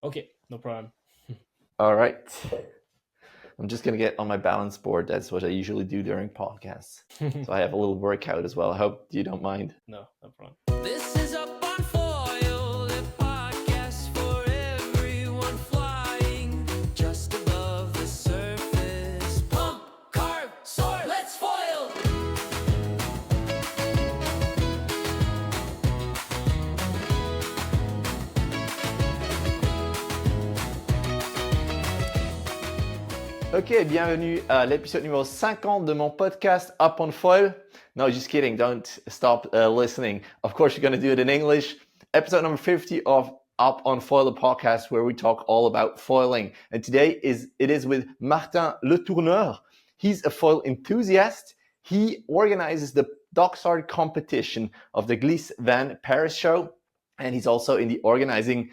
Okay, no problem. All right. I'm just going to get on my balance board. That's what I usually do during podcasts. So I have a little workout as well. I hope you don't mind. No problem. This is Up on Foil, the podcast for everyone flying just above the surface. Pump, carve, soar, let's foil! Ok, bienvenue à l'épisode numéro 50 de mon podcast Up on Foil. No, just kidding. Don't stop listening. Of course, you're going to do it in English. Episode number 50 of Up on Foil, the podcast where we talk all about foiling. And today it is with Martin Letourneur. He's a foil enthusiast. He organizes the Dockstart competition of the Gliss Van Paris show. And he's also in the organizing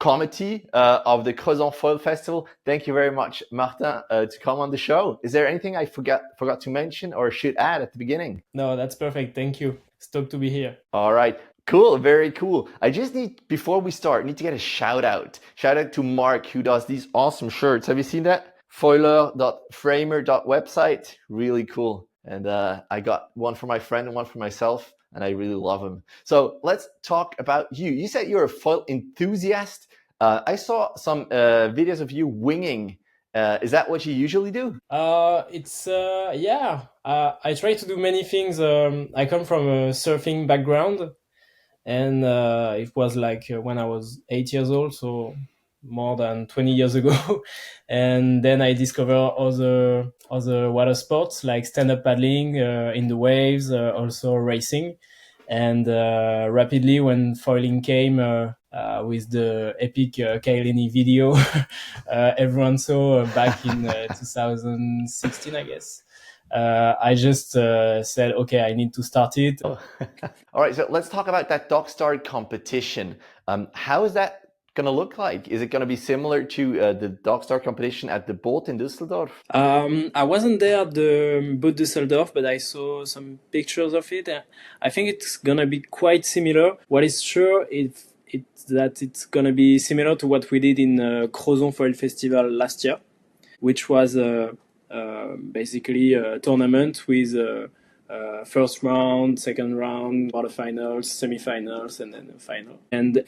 committee of the Crozon Foil Festival. Thank you very much, Martin, to come on the show. Is there anything I forgot to mention or should add at the beginning? No, that's perfect. Thank you. Stoked to be here. All right. Cool. Very cool. I just before we start, need to get a shout out. Shout out to Mark, who does these awesome shirts. Have you seen that? Foiler.framer.website. Really cool. And I got one for my friend and one for myself, and I really love them. So let's talk about you. You said you're a foil enthusiast. I saw some videos of you winging. Is that what you usually do? Yeah. I try to do many things. I come from a surfing background, and it was like when I was 8 years old, so more than 20 years ago. And then I discovered other water sports like stand-up paddling in the waves, also racing. And rapidly, when foiling came with the epic Kailini video, everyone saw back in 2016, I guess. I just said, okay, I need to start it. All right, so let's talk about that Dockstart competition. How is that going to look like? Is it going to be similar to the Dockstart competition at the boat in Düsseldorf? I wasn't there at the boat Düsseldorf, but I saw some pictures of it. I think it's going to be quite similar. What is sure is that it's going to be similar to what we did in Crozon Foil Festival last year, which was basically a tournament with first round, second round, quarterfinals, semifinals, and then a final. And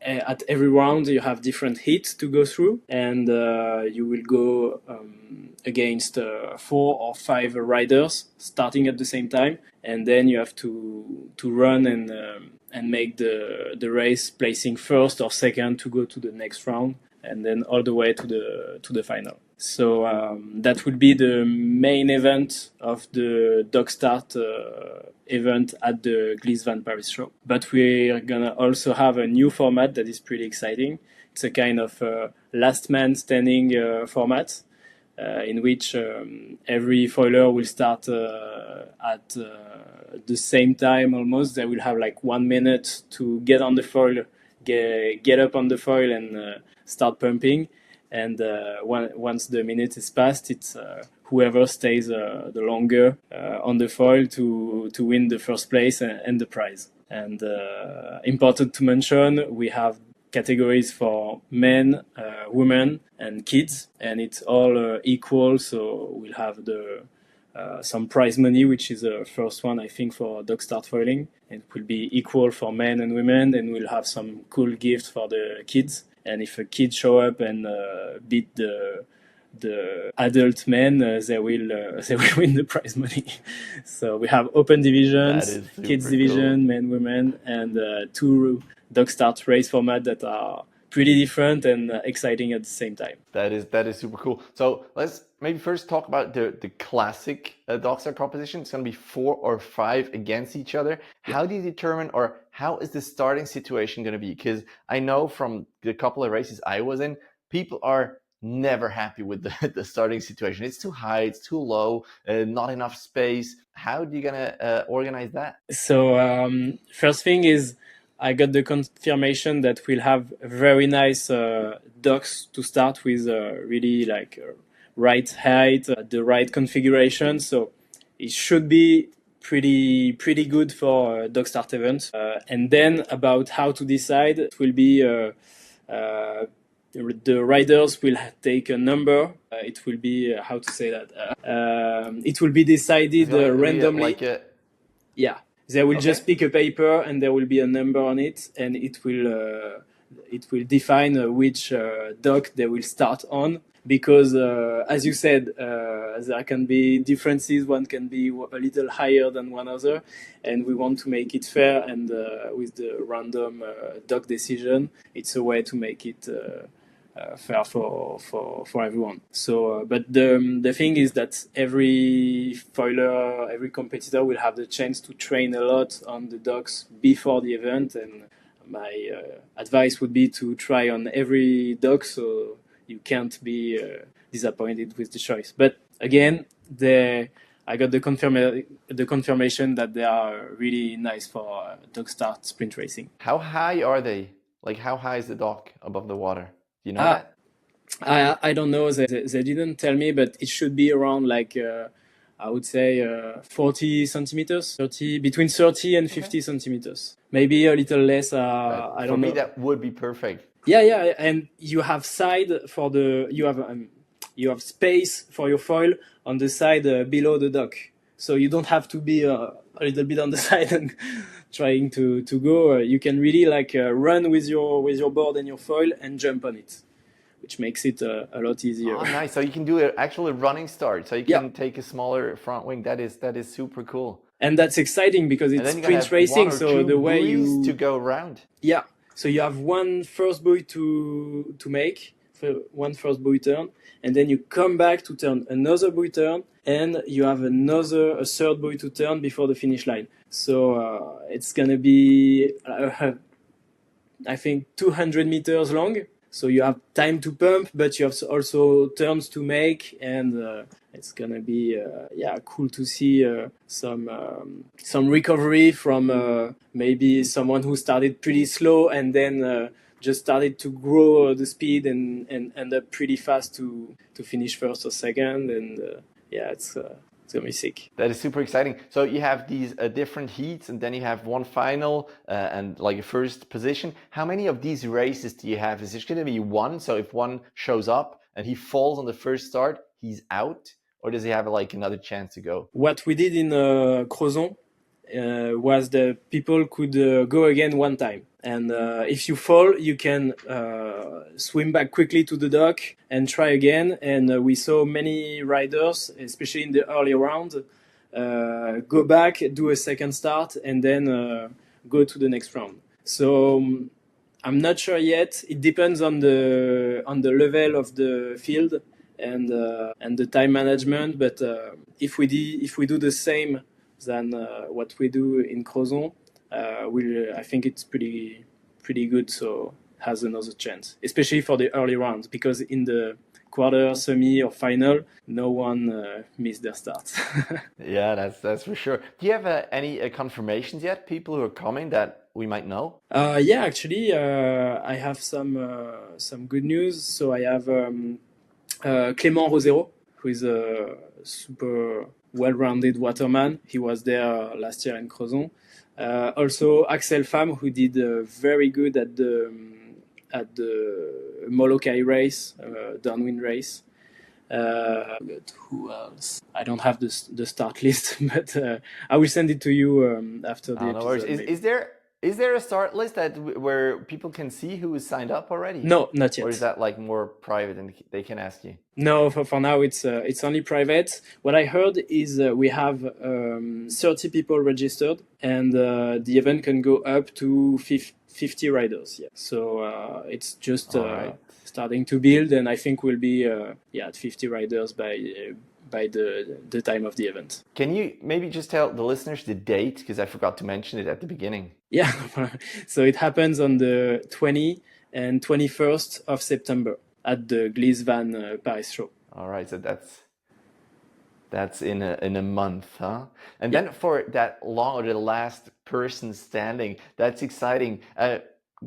at every round you have different heats to go through, and you will go against 4 or 5 riders starting at the same time, and then you have to run and make the race, placing first or second to go to the next round, and then all the way to the final. So that will be the main event of the Dockstart event at the Gliss Van Paris show. But we're gonna also have a new format that is pretty exciting. It's a kind of last man standing format in which every foiler will start at the same time almost. They will have like 1 minute to get on the foil, get up on the foil and start pumping. And once the minute is passed, it's whoever stays the longer on the foil to win the first place and the prize. And important to mention, we have categories for men, women, and kids, and it's all equal. So we'll have some prize money, which is the first one, I think, for Dockstart foiling. It will be equal for men and women, and we'll have some cool gifts for the kids. And if a kid show up and beat the adult men, they will win the prize money. So we have open divisions, kids division, cool. Men, women, and 2 Dockstart race format that are pretty different and exciting at the same time. That is super cool. So let's maybe first talk about the classic Dockstart competition. It's going to be 4 or 5 against each other. How do you determine, or how is the starting situation going to be? Because I know from the couple of races I was in, people are never happy with the starting situation. It's too high, it's too low, not enough space. How are you going to organize that? So first thing is, I got the confirmation that we'll have very nice docks to start with, really like right height, the right configuration. So it should be pretty good for Dockstart event. And then about how to decide, it will be The riders will take a number. It will be how to say that. It will be decided randomly. Yeah, they will just pick a paper and there will be a number on it, and it will define which dock they will start on. Because as you said, there can be differences. One can be a little higher than one other, and we want to make it fair. And with the random dock decision, it's a way to make it fair for everyone. So, but the thing is that every foiler, every competitor will have the chance to train a lot on the docks before the event. And my advice would be to try on every dock, so you can't be disappointed with the choice. But again, I got the confirmation that they are really nice for Dockstart sprint racing. How high are they? Like, how high is the dock above the water? Do you know that? I don't know. They didn't tell me, but it should be around like I would say 40 centimeters, between 30 and 50 centimeters. Maybe a little less. I don't know. For me, that would be perfect. Yeah, and you have you have space for your foil on the side below the dock, so you don't have to be a little bit on the side and trying to go. You can really like run with your board and your foil and jump on it, which makes it a lot easier. Oh, nice! So you can do actually a running start. So you can take a smaller front wing. That is super cool. And that's exciting because it's sprint racing. So the way you to go around. Yeah. So you have one first buoy to make, one first buoy turn, and then you come back to turn another buoy turn, and you have a third buoy to turn before the finish line. So it's gonna be, I think, 200 meters long. So you have time to pump, but you have also turns to make, and it's gonna be cool to see some recovery from maybe someone who started pretty slow and then just started to grow the speed and end up pretty fast to finish first or second, and it's gonna be sick. That is super exciting. So you have these different heats, and then you have one final and like a first position. How many of these races do you have? Is it going to be one? So if one shows up and he falls on the first start, he's out, or does he have like another chance to go? What we did in Crozon was that people could go again one time. And if you fall, you can swim back quickly to the dock and try again. And we saw many riders, especially in the early round, go back, do a second start, and then go to the next round. So I'm not sure yet. It depends on the level of the field and the time management. But if we do the same than what we do in Crozon, I think it's pretty good. So has another chance, especially for the early rounds, because in the quarter, semi, or final, no one missed their starts. Yeah, that's for sure. Do you have any confirmations yet? People who are coming that we might know? Yeah, actually, I have some good news. So I have Clément ROSEYRO, who is a super well-rounded waterman. He was there last year in Crozon. Also Axel FAM, who did very good at the Molokai race, downwind race. But who else? I don't have the start list, but I will send it to you after the episode. Is there a start list where people can see who is signed up already? No, not yet. Or is that like more private and they can ask you? No, for now it's only private. What I heard is we have 30 people registered, and the event can go up to 50 riders. Yeah, so it's just starting to build, and I think we'll be at 50 riders by the time of the event. Can you maybe just tell the listeners the date, because I forgot to mention it at the beginning? Yeah, so it happens on the 20 and 21st of September at the Gliss Van Paris show. All right, so that's in a month, huh? And then for that long or the last person standing, that's exciting.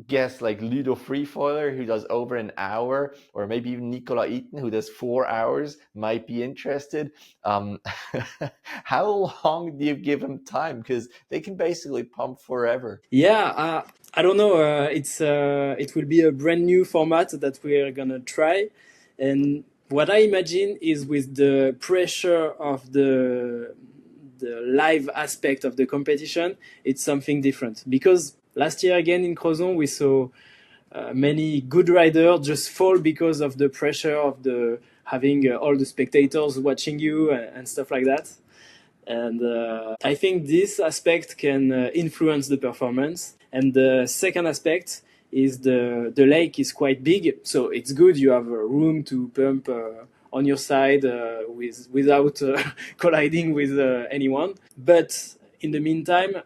guess like Ludo Freefoiler, who does over an hour, or maybe even Nicolas Eaton, who does 4 hours, might be interested. How long do you give them time? Because they can basically pump forever. Yeah, I don't know. It will be a brand new format that we're gonna try, and what I imagine is with the pressure of the live aspect of the competition, it's something different. Because last year again in Crozon we saw many good riders just fall because of the pressure of the having all the spectators watching you and stuff like that. And I think this aspect can influence the performance. And the second aspect is the lake is quite big, so it's good. You have room to pump on your side without colliding with anyone. But in the meantime,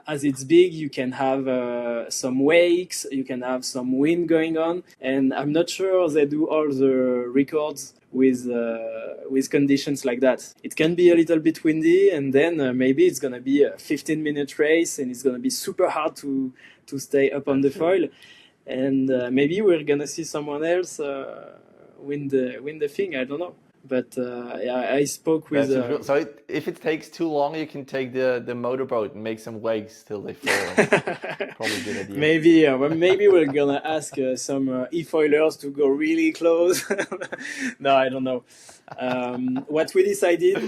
as it's big, you can have some wakes, you can have some wind going on, and I'm not sure they do all the records with conditions like that. It can be a little bit windy, and then maybe it's gonna be a 15-minute race, and it's gonna be super hard to stay up on the foil, and maybe we're gonna see someone else win the thing. I don't know. But yeah, I spoke with. So if it takes too long, you can take the motorboat and make some wakes till they fall. Probably a good idea. Maybe, maybe we're gonna ask some e-foilers to go really close. No, I don't know. What we decided,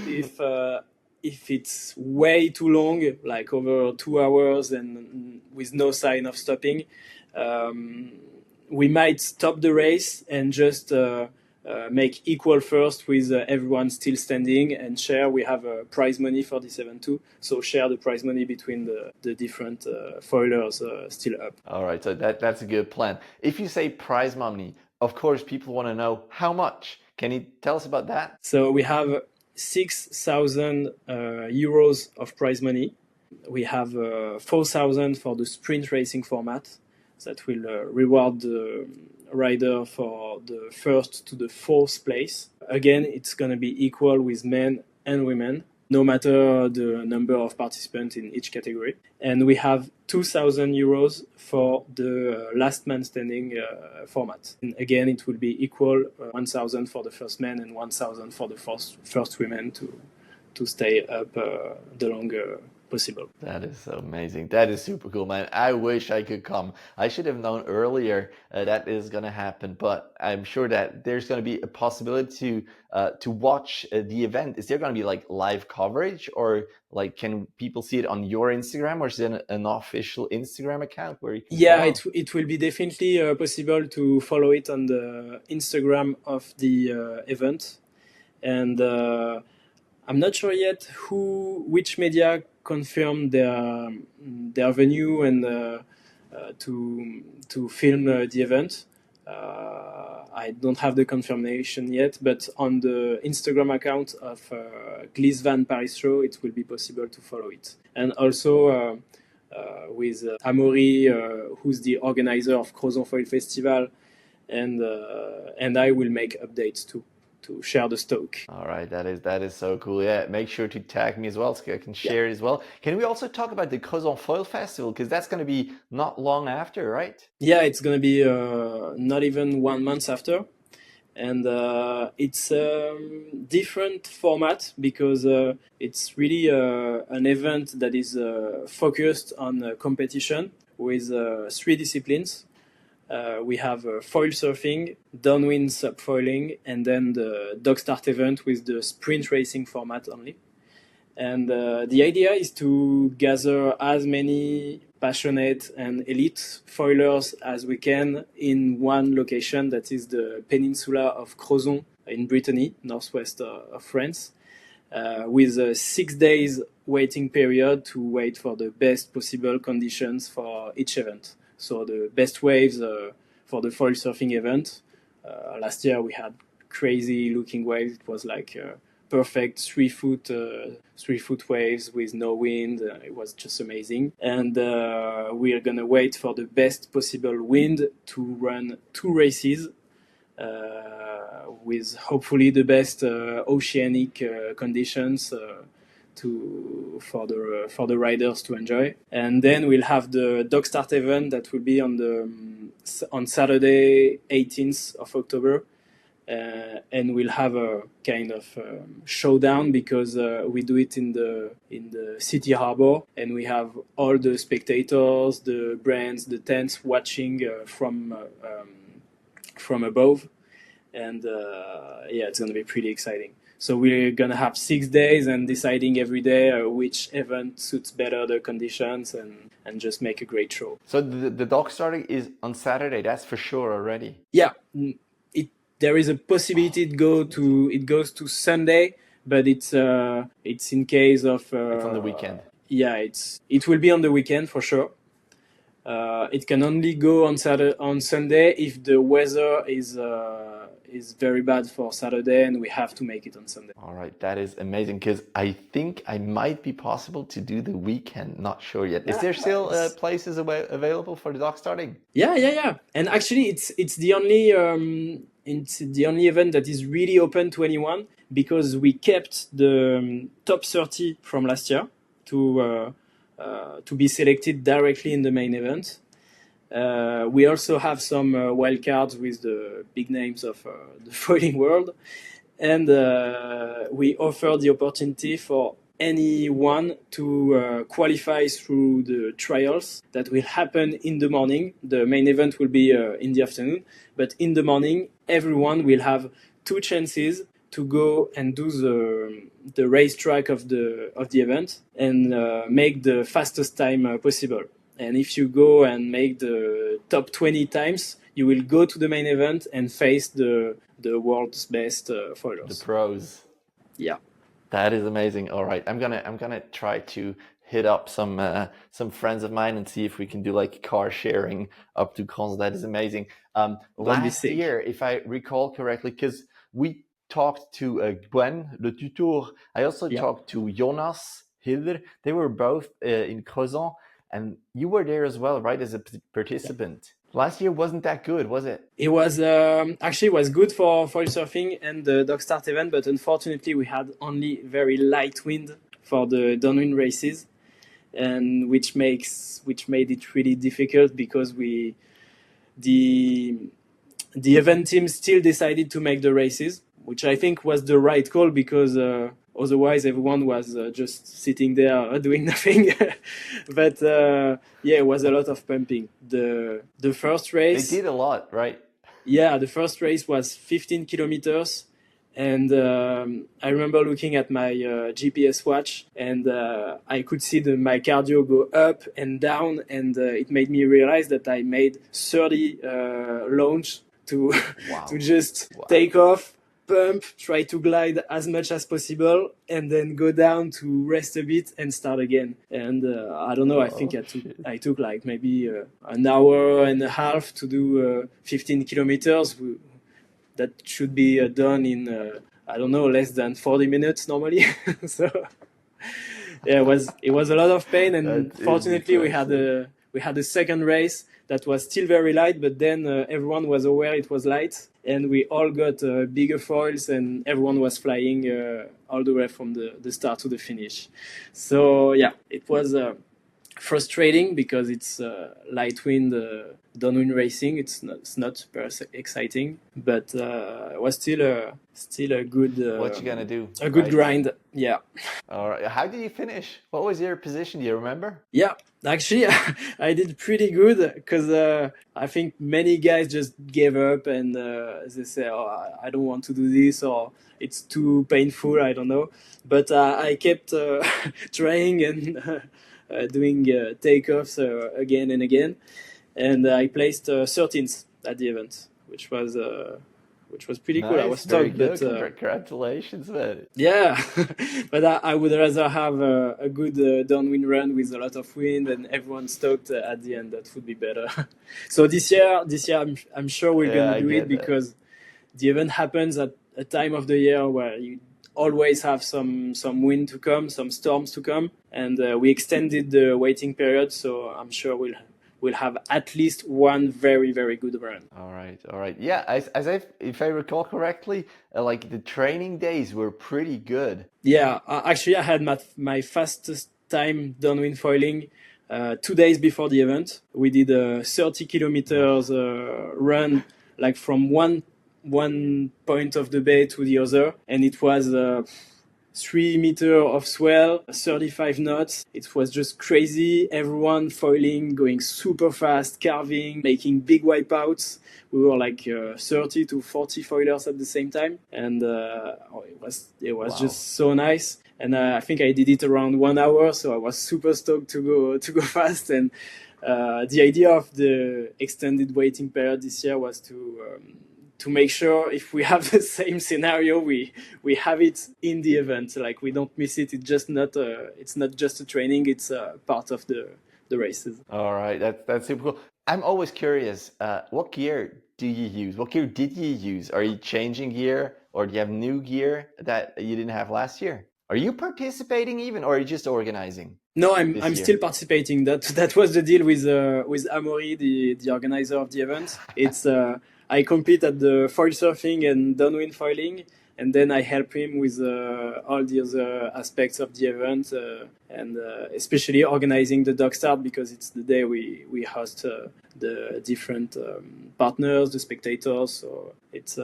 if it's way too long, like over 2 hours and with no sign of stopping, we might stop the race and just make equal first with everyone still standing and share. We have prize money for this event too, so share the prize money between the different foilers still up. All right, so that's a good plan. If you say prize money, of course people want to know how much. Can you tell us about that? So we have 6,000 euros of prize money. We have 4,000 for the sprint racing format that will reward the rider for the first to the fourth place. Again, it's going to be equal with men and women, no matter the number of participants in each category. And we have 2,000 euros for the last man standing format. And again, it will be equal, 1,000 for the first man and 1,000 for the first women to stay up the longer possible. That is so amazing. That is super cool, man. I wish I could come. I should have known earlier that is going to happen, but I'm sure that there's going to be a possibility to watch the event. Is there going to be like live coverage, or like can people see it on your Instagram, or is it an official Instagram account where you can follow? It will be definitely possible to follow it on the Instagram of the event. And I'm not sure yet which media confirm their venue and to film the event. I don't have the confirmation yet, but on the Instagram account of Gliss Van Paris Show, it will be possible to follow it. And also with Amaury, who's the organizer of Crozon Foil Festival, and I will make updates too, to share the stock. All right, that is so cool. Yeah, make sure to tag me as well so I can share it as well. Can we also talk about the Crozon Foil Festival, because that's going to be not long after, right? Yeah, it's going to be not even 1 month after, and it's a different format because it's really an event that is focused on competition with 3 disciplines. We have foil surfing, downwind subfoiling, and then the Dockstart event with the sprint racing format only. And the idea is to gather as many passionate and elite foilers as we can in one location, that is the peninsula of Crozon in Brittany, northwest of France, with a 6 days waiting period to wait for the best possible conditions for each event. So the best waves for the foil surfing event. Last year we had crazy looking waves. It was like perfect 3 foot waves with no wind. It was just amazing. And we are gonna wait for the best possible wind to run 2 races with hopefully the best oceanic conditions for the riders to enjoy. And then we'll have the Dockstart event that will be on Saturday 18th of October. And we'll have a kind of showdown because we do it in the city harbor, and we have all the spectators, the brands, the tents watching from above, and it's going to be pretty exciting. So we're going to have 6 days and deciding every day which event suits better the conditions and just make a great show. So the dog starting is on Saturday, that's for sure already. Yeah. There is a possibility it goes to Sunday, but it's in case of it's on the weekend. Yeah, it will be on the weekend for sure. It can only go on Sunday if the weather is very bad for Saturday, and we have to make it on Sunday. All right, that is amazing, because I think I might be possible to do the weekend. Not sure yet. Is there still places available for the dog starting? Yeah. And actually, it's the only event that is really open to anyone, because we kept the top 30 from last year to be selected directly in the main event. We also have some wildcards with the big names of the foiling world, and we offer the opportunity for anyone to qualify through the trials that will happen in the morning. The main event will be in the afternoon, but in the morning, everyone will have 2 chances to go and do the racetrack of the event and make the fastest time possible. And if you go and make the top 20 times, you will go to the main event and face the world's best foilers. The pros. Yeah. That is amazing. All right, I'm gonna try to hit up some friends of mine and see if we can do like car sharing up to Crozon. That is amazing. Last year, if I recall correctly, because we talked to Gwen, Le Tutor. I also talked to Jonas, Hilder. They were both in Crozon, and you were there as well, right, as a participant. Last year wasn't that good, was it? It was actually it was good for foil surfing and the Dockstart event, but unfortunately we had only very light wind for the downwind races, and which made it really difficult, because the event team still decided to make the races, which I think was the right call, because otherwise everyone was just sitting there doing nothing. But it was a lot of pumping. The first race, they did a lot, right? Yeah, the first race was 15 kilometers, and I remember looking at my GPS watch, and I could see my cardio go up and down, and it made me realize that I made 30 launch to to just take off, pump, try to glide as much as possible, and then go down to rest a bit and start again. And I don't know, I think I took like maybe an hour and a half to do 15 kilometers. That should be done in, I don't know, less than 40 minutes normally. So yeah, it was a lot of pain, and fortunately we had a second race that was still very light, but then everyone was aware it was light, and we all got bigger foils, and everyone was flying all the way from the start to the finish. So yeah, it was frustrating because it's light wind, downwind racing. It's not super exciting, but it was still a good. What you gonna do? A good grind. Yeah. All right. How did you finish? What was your position? Do you remember? Yeah, actually, I did pretty good, because I think many guys just gave up, and they say, "Oh, I don't want to do this," or "It's too painful." I don't know, but I kept trying and doing takeoffs again and again, and I placed 13th at the event, which was pretty cool. Nice, I was stoked, but congratulations, man. Yeah, but I would rather have a good downwind run with a lot of wind and everyone stoked at the end. That would be better. So this year I'm sure we're gonna do it, because the event happens at a time of the year where you always have some wind to come, some storms to come, and we extended the waiting period. So I'm sure will have at least one very, very good run. All right. Yeah, if I recall correctly, like the training days were pretty good. Yeah, actually, I had my fastest time downwind foiling 2 days before the event. We did a 30 kilometers run, like from one point of the bay to the other, and it was 3 meters of swell, 35 knots. It was just crazy. Everyone foiling, going super fast, carving, making big wipeouts. We were like 30 to 40 foilers at the same time, and it was just so nice. And I think I did it around 1 hour, so I was super stoked to go fast. And the idea of the extended waiting period this year was to make sure if we have the same scenario, we have it in the event. Like we don't miss it. It's not just a training. It's part of the races. All right, that's super cool. I'm always curious. What gear do you use? What gear did you use? Are you changing gear, or do you have new gear that you didn't have last year? Are you participating even, or are you just organizing? No, I'm still participating. That was the deal with Amaury, the organizer of the event. It's I compete at the foil surfing and downwind foiling, and then I help him with all the other aspects of the event, and especially organizing the Dockstart, because it's the day we host the different partners, the spectators. So it's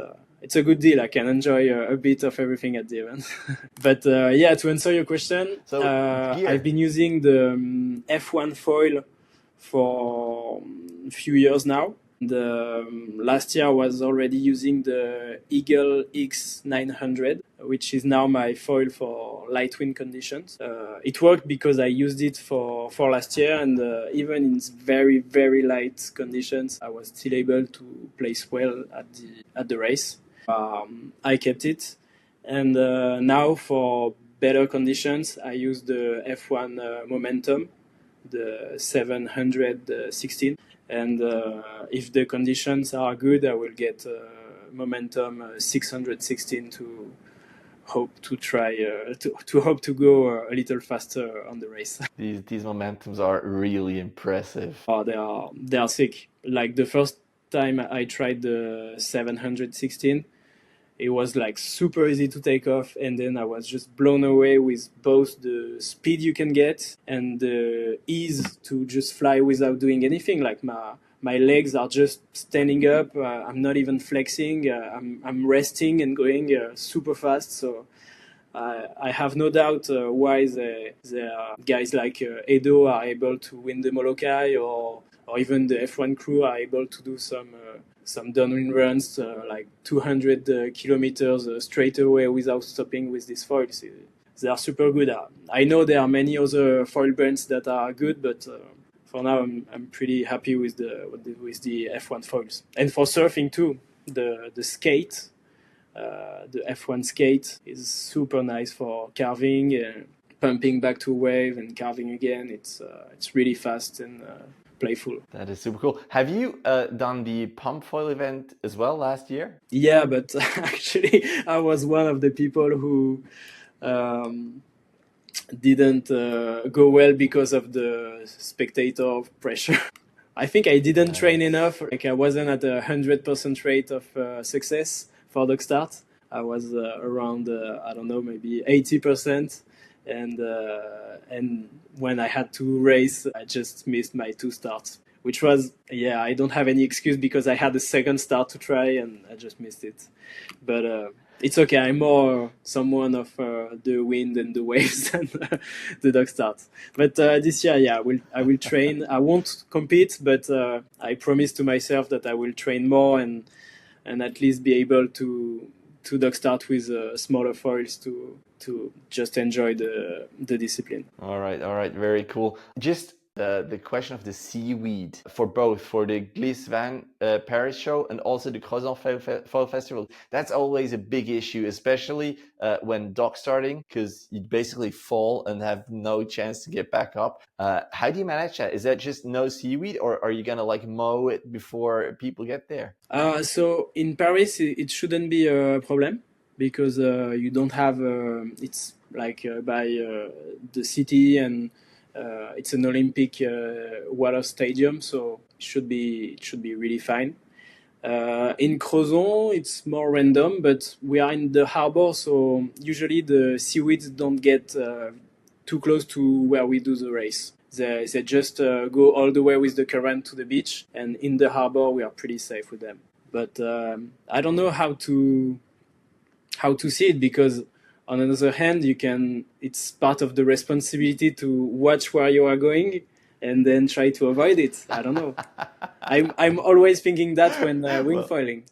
a good deal. I can enjoy a bit of everything at the event. But yeah, to answer your question, So, I've been using the F1 foil for a few years now. The last year I was already using the Eagle X900, which is now my foil for light wind conditions. It worked because I used it for last year, and even in very, very light conditions, I was still able to place well at the race. I kept it, and now for better conditions, I use the F1 Momentum, the 716. And if the conditions are good, I will get Momentum 616 to hope to try to hope to go a little faster on the race. these Momentums are really impressive. Oh, they are sick. Like the first time I tried the 716, it was like super easy to take off, and then I was just blown away with both the speed you can get and the ease to just fly without doing anything. Like my legs are just standing up. I'm not even flexing. I'm resting and going super fast. So I have no doubt why the guys like Edo are able to win the Molokai, or even the F1 crew are able to do some downwind runs, like 200 kilometers straight away without stopping with these foils. They are super good. I know there are many other foil brands that are good, but for now I'm pretty happy with the F1 foils. And for surfing too, the skate, the F1 skate is super nice for carving, pumping back to wave and carving again. It's really fast and playful. That is super cool. Have you done the pump foil event as well last year? Yeah, but actually I was one of the people who didn't go well because of the spectator pressure. I think I didn't train enough. Like I wasn't at 100% rate of success for Dockstart. I was around I don't know, maybe 80%. And when I had to race, I just missed my 2 starts, which was, I don't have any excuse because I had a second start to try and I just missed it. But it's okay. I'm more someone of the wind and the waves than the Dockstart. But this year, I will train. I won't compete, but I promise to myself that I will train more and at least be able to Dockstart with smaller foils to just enjoy the discipline. All right, very cool. Just the question of the seaweed for the Gliss Van Paris show and also the Crozon Foil Festival. That's always a big issue, especially when dock starting, because you basically fall and have no chance to get back up. How do you manage that? Is that just no seaweed, or are you gonna like mow it before people get there? So in Paris, it shouldn't be a problem because you don't have. It's like by the city and It's an Olympic water stadium, so it should be really fine. In Crozon, it's more random, but we are in the harbor, so usually the seaweeds don't get too close to where we do the race. They just go all the way with the current to the beach, and in the harbor we are pretty safe with them. But I don't know how to see it, because on the other hand, it's part of the responsibility to watch where you are going and then try to avoid it. I don't know. I'm always thinking that when wing foiling.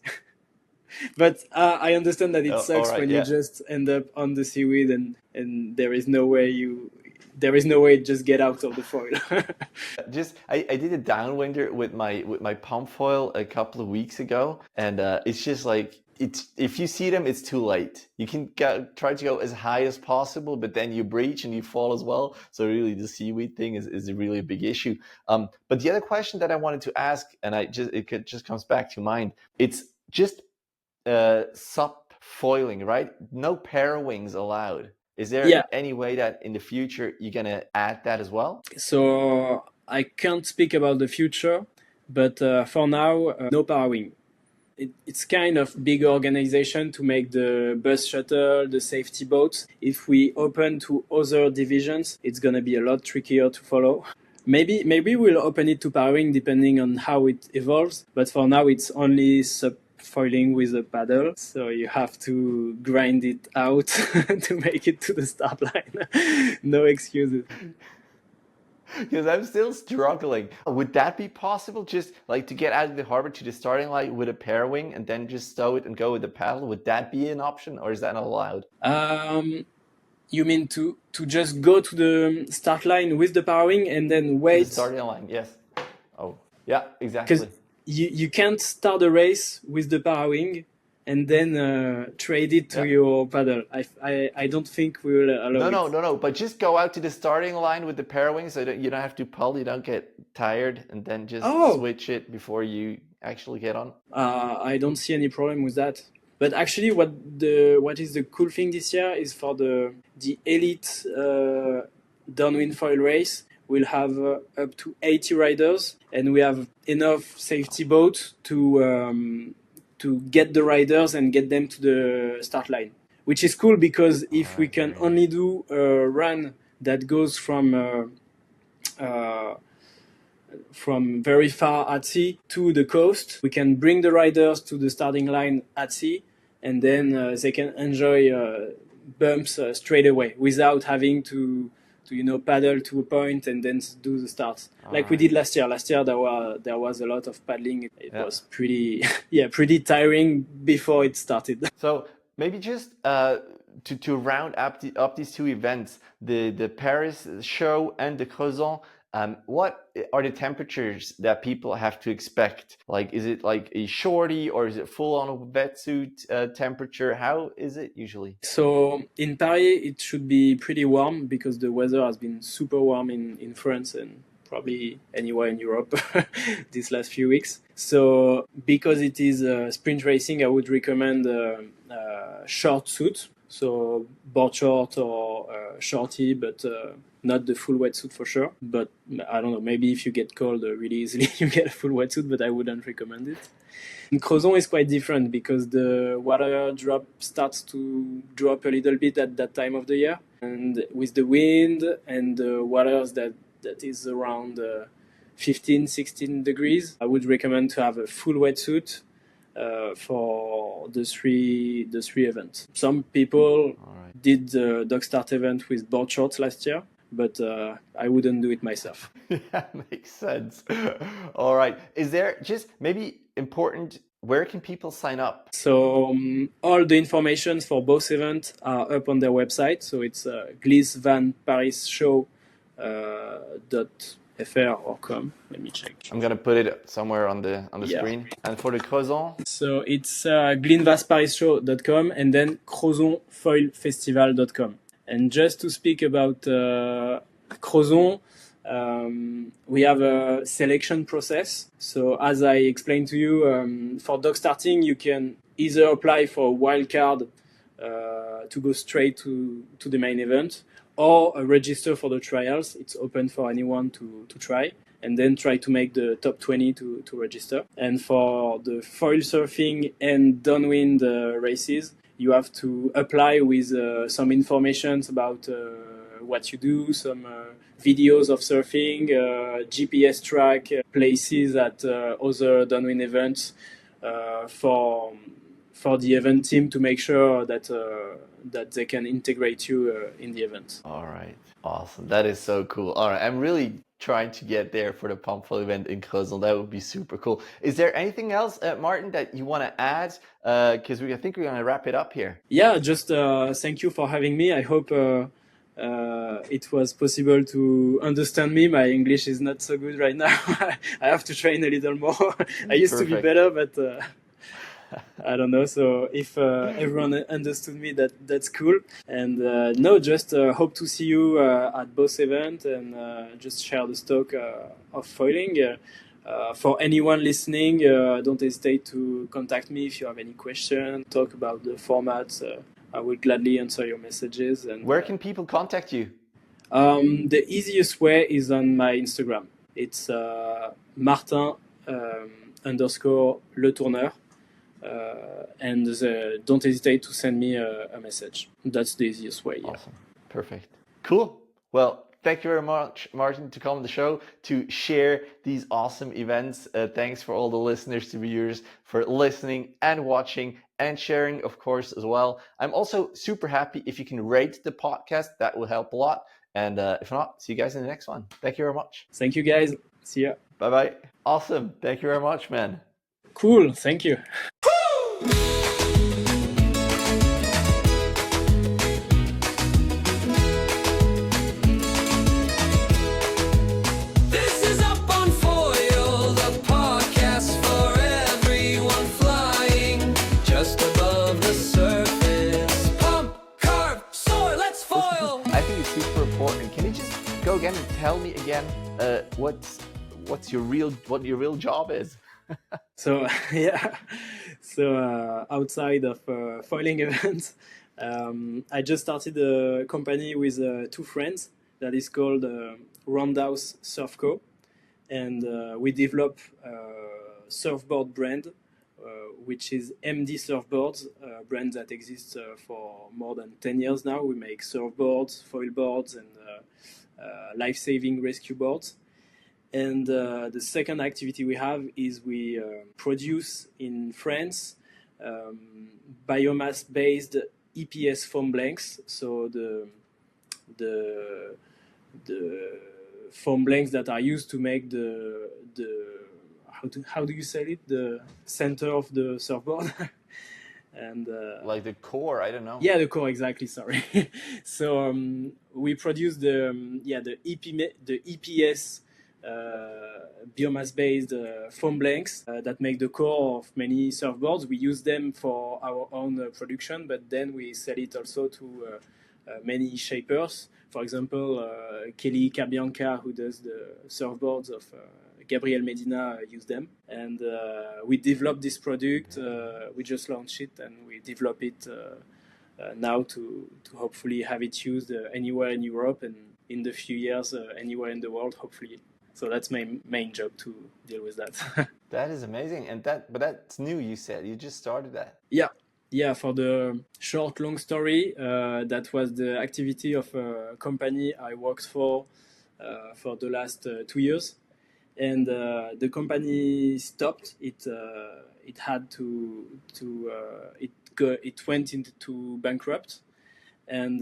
But I understand that it sucks when you just end up on the seaweed and there is no way to just get out of the foil. I did a downwinder with my pump foil a couple of weeks ago, and it's just like, if you see them, it's too late. You can try to go as high as possible, but then you breach and you fall as well. So really, the seaweed thing is a really big issue. But the other question that I wanted to ask, and it just comes back to mind, it's just sub foiling, right? No pair wings allowed. Is there any way that in the future you're gonna add that as well? So I can't speak about the future, but for now, no power wing. It's kind of big organization to make the bus shuttle, the safety boats. If we open to other divisions, it's gonna be a lot trickier to follow. Maybe we'll open it to powering depending on how it evolves. But for now, it's only sub-foiling with a paddle. So you have to grind it out to make it to the start line. No excuses. Because I'm still struggling. Would that be possible, just like to get out of the harbor to the starting line with a pair wing and then just stow it and go with the paddle? Would that be an option, or is that not allowed? You mean to just go to the start line with the power wing and then wait? The starting line, yes. Oh, yeah, exactly. Because you can't start a race with the power wing and then trade it to your paddle. I don't think we will allow it. No. But just go out to the starting line with the pair wing, so that you don't have to pull, you don't get tired, and then just switch it before you actually get on. I don't see any problem with that. But actually, what is the cool thing this year is for the elite downwind foil race, we'll have up to 80 riders, and we have enough safety boats to get the riders and get them to the start line, which is cool, because if we can only do a run that goes from very far at sea to the coast, we can bring the riders to the starting line at sea, and then they can enjoy bumps straight away without having to paddle to a point and then do the starts like we did last year. Last year there was a lot of paddling. It was pretty tiring before it started. So maybe just to round up these two events, the Paris show and the Crozon, what are the temperatures that people have to expect? Like, is it like a shorty, or is it full on wetsuit temperature? How is it usually? So in Paris, it should be pretty warm, because the weather has been super warm in France and probably anywhere in Europe these last few weeks. So because it is sprint racing, I would recommend short suit. So board short or shorty, but not the full wetsuit for sure. But I don't know, maybe if you get cold really easily, you get a full wetsuit, but I wouldn't recommend it. And Crozon is quite different, because the water drop starts to drop a little bit at that time of the year. And with the wind and the waters that is around 15, 16 degrees, I would recommend to have a full wetsuit for the three events. Some people did the Dockstart event with board shorts last year, but I wouldn't do it myself. Yeah, makes sense. All right. Is there just maybe important, where can people sign up? So all the information for both events are up on their website. So it's glissvanparisshow.fr or com. Let me check. I'm gonna put it somewhere on the screen. And for the Crozon? So it's glissvanparisshow.com and then crozonfoilfestival.com. And just to speak about Crozon, we have a selection process. So as I explained to you, for dog starting, you can either apply for a wild card to go straight to the main event, or register for the trials. It's open for anyone to try, and then try to make the top 20 to register. And for the foil surfing and downwind races, you have to apply with some information about what you do, some videos of surfing, GPS track, places at other downwind events for the event team to make sure that that they can integrate you in the event. All right. Awesome. That is so cool. All right. I'm really trying to get there for the PHAM Foil event in Crozon. That would be super cool. Is there anything else, Martin, that you want to add? Because I think we're going to wrap it up here. Yeah, just thank you for having me. I hope it was possible to understand me. My English is not so good right now. I have to train a little more. I used to be better, but I don't know. So if everyone understood me, that's cool. And no, just hope to see you at both events and just share the stock of foiling. For anyone listening, don't hesitate to contact me if you have any questions, talk about the formats. I will gladly answer your messages. And where can people contact you? The easiest way is on my Instagram. It's Martin _Letourneur. And don't hesitate to send me a message. That's the easiest way. Yeah. Awesome. Perfect. Cool. Well, thank you very much, Martin, to come on the show, to share these awesome events. Thanks for all the listeners, to viewers, for listening and watching and sharing, of course, as well. I'm also super happy if you can rate the podcast. That will help a lot. And if not, see you guys in the next one. Thank you very much. Thank you, guys. See ya. Bye-bye. Awesome. Thank you very much, man. Cool. Thank you. This is Up on Foil, the podcast for everyone flying just above the surface. Pump, carve, soil, let's foil. I think it's super important. Can you just go again and tell me again what your real job is? So yeah, so outside of foiling events, I just started a company with two friends that is called Roundhouse Surf Co, and we develop a surfboard brand, which is MD Surfboards, a brand that exists for more than 10 years now. We make surfboards, foil boards, and life-saving rescue boards. And the second activity we have is we produce in France biomass-based EPS foam blanks. So the foam blanks that are used to make the how do you say it, the center of the surfboard. And like the core, I don't know. Yeah, the core, exactly. Sorry. So we produce the EPS biomass-based foam blanks that make the core of many surfboards. We use them for our own production, but then we sell it also to many shapers. For example, Kelly Cabianca, who does the surfboards of Gabriel Medina, use them. And we developed this product. We just launched it, and we develop it now to hopefully have it used anywhere in Europe, and in the few years anywhere in the world, hopefully. So that's my main job, to deal with that. That is amazing. And but that's new, you said. You just started that. Yeah, for the short, long story, that was the activity of a company I worked for the last 2 years. And the company stopped. It had it went into bankrupt. And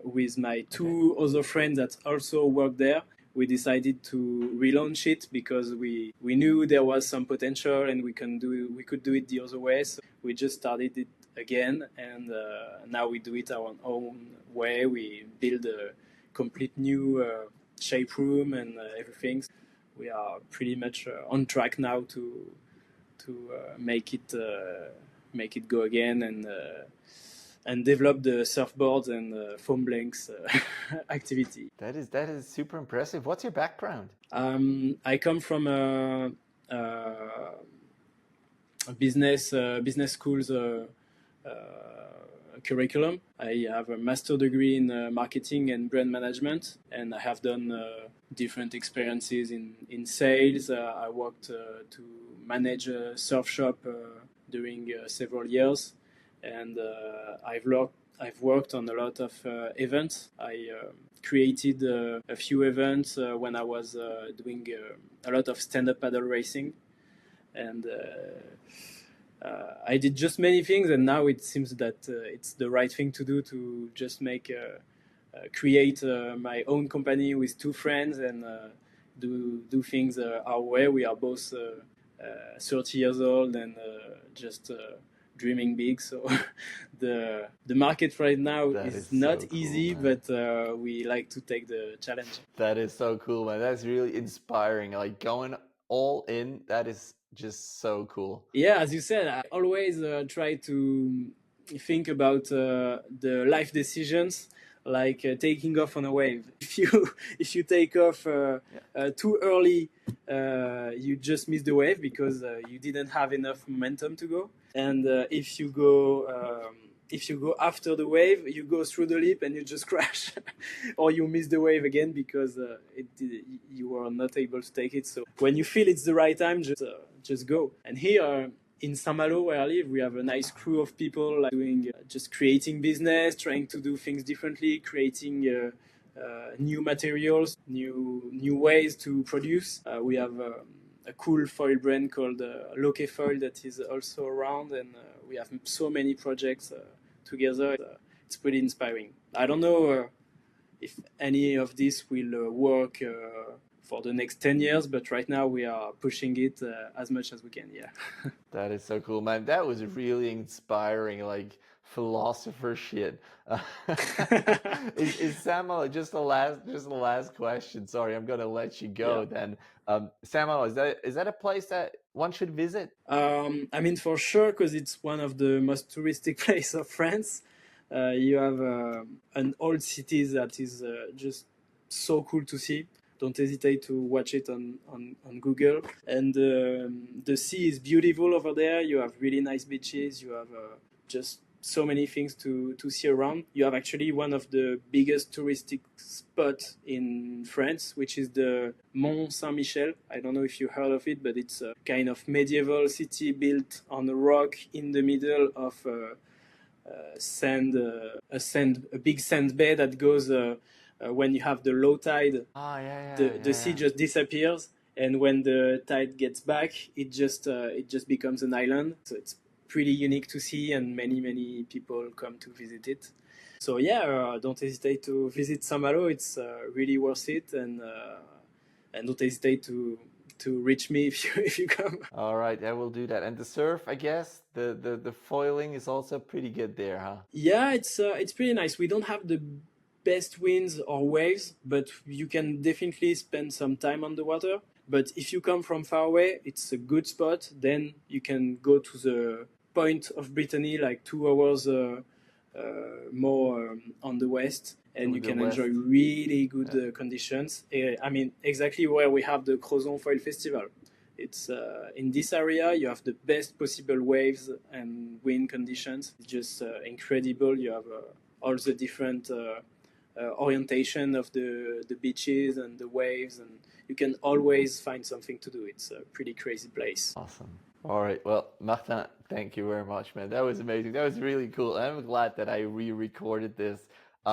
with my two other friends that also worked there, we decided to relaunch it because we knew there was some potential and we could do it the other way. So we just started it again, and now we do it our own way. We build a complete new shape room and everything. We are pretty much on track now to make it go again and develop the surfboards and foam blanks activity. That is super impressive. What's your background? I come from a business schools curriculum. I have a master degree in marketing and brand management, and I have done different experiences in sales. I worked to manage a surf shop during several years, and I've worked on a lot of events. I created a few events when I was doing a lot of stand-up paddle racing, and I did just many things, and now it seems that it's the right thing to do to just create my own company with two friends and do things our way. We are both 30 years old and just dreaming big. So the market right now is not so easy, cool, but we like to take the challenge. That is so cool, man. That's really inspiring. Like going all in, that is just so cool. Yeah, as you said, I always try to think about the life decisions, like taking off on a wave. If you take off too early, you just miss the wave because you didn't have enough momentum to go. And if you go after the wave, you go through the lip and you just crash, or you miss the wave again because you were not able to take it. So when you feel it's the right time, just go. And here in Saint-Malo, where I live, we have a nice crew of people like doing just creating business, trying to do things differently, creating new materials, new ways to produce. We have a cool foil brand called Loic Foil that is also around, and we have so many projects together. It's pretty inspiring. I don't know if any of this will work for the next 10 years, but right now we are pushing it as much as we can. Yeah. That is so cool, man. That was really inspiring, like philosopher shit. Is Saint-Malo, just the last question? Sorry, I'm gonna let you go. Yeah. Then, Saint-Malo, is that a place that one should visit? I mean, for sure, because it's one of the most touristic places of France. You have an old city that is just so cool to see. Don't hesitate to watch it on Google. And the sea is beautiful over there. You have really nice beaches. You have just so many things to see around. You have actually one of the biggest touristic spots in France, which is the Mont Saint-Michel. I don't know if you heard of it, but it's a kind of medieval city built on a rock in the middle of a big sand bed that goes when you have the low tide. The sea just disappears, and when the tide gets back, it just becomes an island. So it's pretty unique to see, and many people come to visit it. So yeah, don't hesitate to visit Saint-Malo. It's really worth it, and don't hesitate to reach me if you come. All right, I will do that. And the surf, I guess the foiling is also pretty good there, huh? Yeah, it's pretty nice. We don't have the best winds or waves, but you can definitely spend some time on the water. But if you come from far away, it's a good spot. Then you can go to the point of Brittany, like 2 hours more on the west, and you can enjoy really good conditions. I mean, exactly where we have the Crozon Foil Festival. It's in this area, you have the best possible waves and wind conditions. It's just incredible. You have all the different orientation of the beaches and the waves, and you can always find something to do. It's a pretty crazy place. Awesome. All right. Well, Martin, thank you very much, man. That was amazing. That was really cool. I'm glad that I re-recorded this.